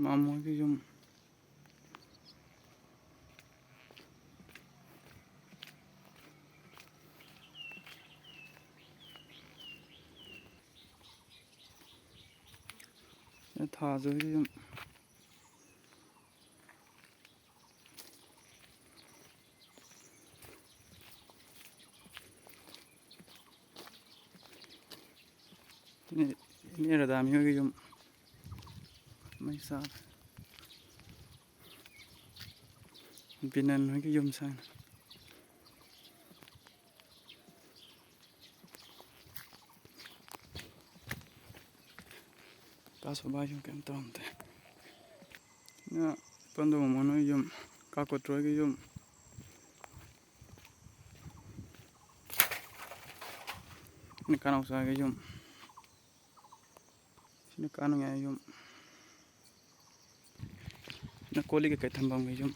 ꯃꯃꯣꯏꯒꯤ ꯌꯨꯝ ꯊꯥꯖꯣꯏꯒꯤ ꯌꯨꯝ ini Radami hogi yum mai sa Binan hogi yum sang kaso ba yum kem tamte na pando mono yum kakotro hogi yum ni kanau sa hogi yum sini kanu ya yum na koli ke kai thambam hogi yum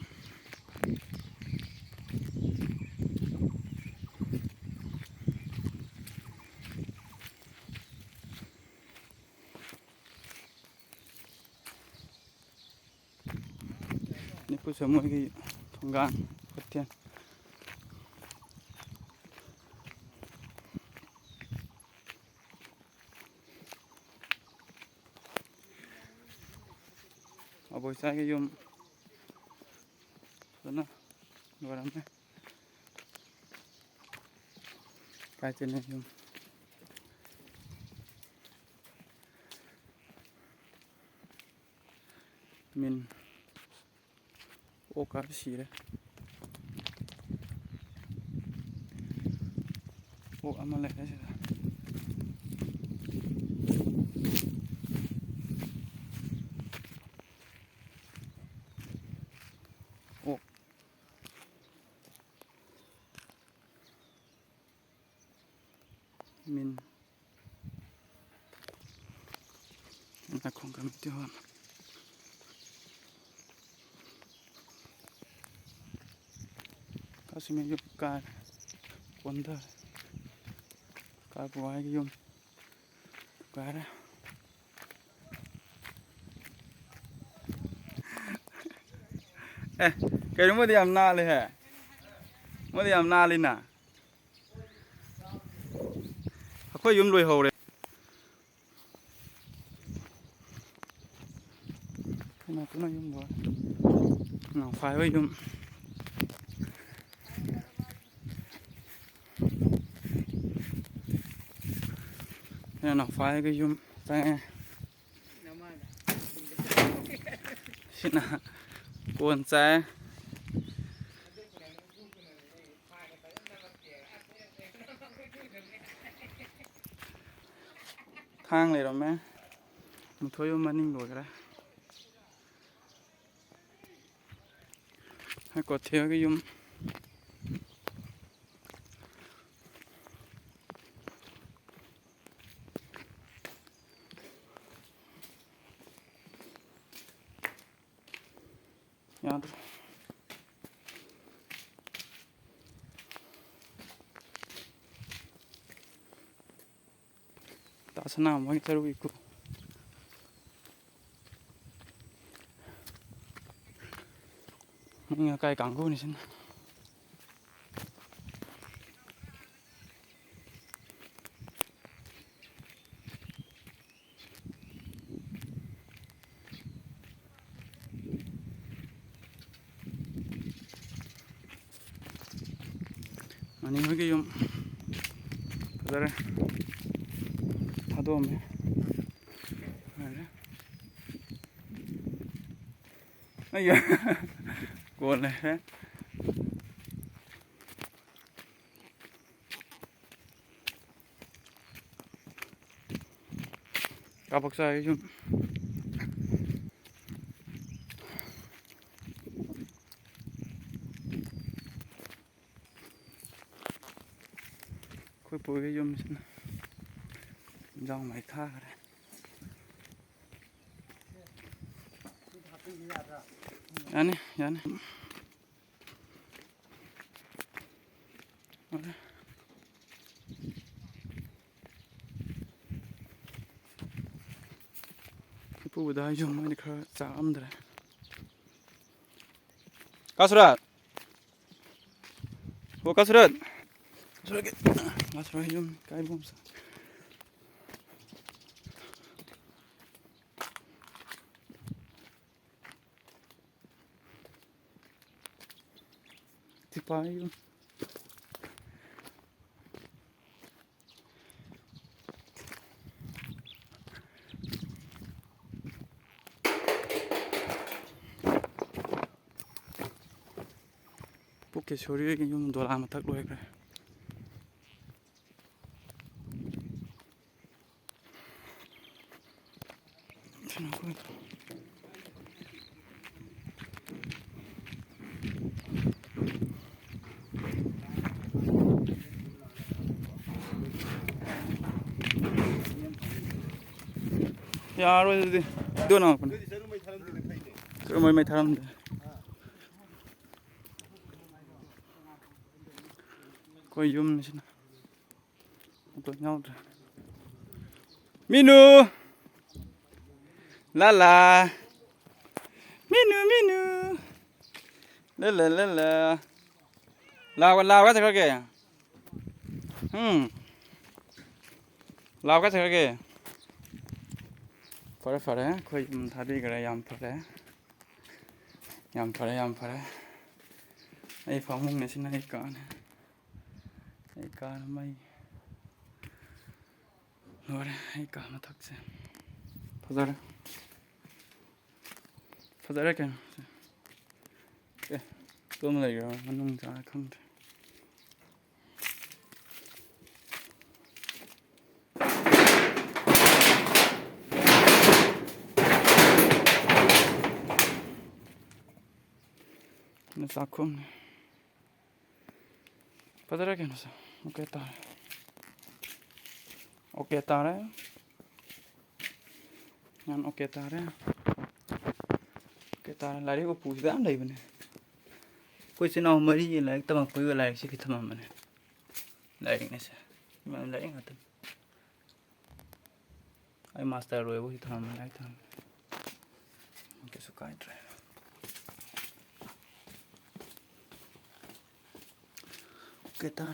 ni pu samoy gi thongan hotian aboy sa gi yum sana warame kai chen yum min o ka sire o amale sira o min na kong kam ti hon kasime yum ka konda ka buai yum kara cái đó mới đi làm naเลยฮะmới đi làm na lên nèค่อยยุ่มรวยโหเลยน่าก็น่ายุ่มบ่หนังไฟไว้ยุ่มเนี่ยหนังไฟก็ยุ่มแต่ชินะกวนใจทางเลยหรอแม่มันช่วยมันนิ่งด้วยกันให้กดเที่ยวก็ยุ่มยาดตาสนามไว้จะรู้อีกกูนี่ไกลกังกูนี่ฉันอันนี้ไม่กี่ยมอะไร하도 없네. 아야, 꼬네. 까박사이 좀. 거기 보이게 좀 있나? 인장 많이 타 그래. 야네, 야네. 그래. ꯏꯄꯨꯕꯗ ꯑꯩꯁꯨ ꯃꯣꯏꯅ ꯈꯔ ꯆꯥꯛꯑꯝꯗ꯭ꯔꯦ ꯀꯥꯁꯨꯔꯥꯠ ꯑꯣ ꯀꯥꯁꯨꯔꯥꯠ ꯀꯥꯁꯨꯔꯥꯠ ꯌꯨꯝ ꯀꯥꯏꯕꯣꯝ Tipai yun. Puke suri yung dola matak loy kre. यार वो दो ना अपन sir मैं थारम दे कोई यूम नहीं ना तो न्याउ मीनू लाला मीनू मीनू लाला लाला लाव का चक्कर के लाव का चक्कर के फरे फरे कोई थादी करे याम फरेไอ้ฟองมุ้งเนี่ยสินะไอ้การไม่รอเลยไอ้การมาทักเสียพอได้กันเอ๊ะตัวมันอะไรกันมันนุ่งจ้าข้างนี่สักคนPadahal kan masa, oke tare, yang oke tare, lari ko push dah anda ibu ni, kau sih nak mari je lari, tamam kau lari sih kita tamam mana, lari ni sih, mana lari ngata, ay master roy bu kita tamam lari tamam, oke suka itu. ¿Qué tal?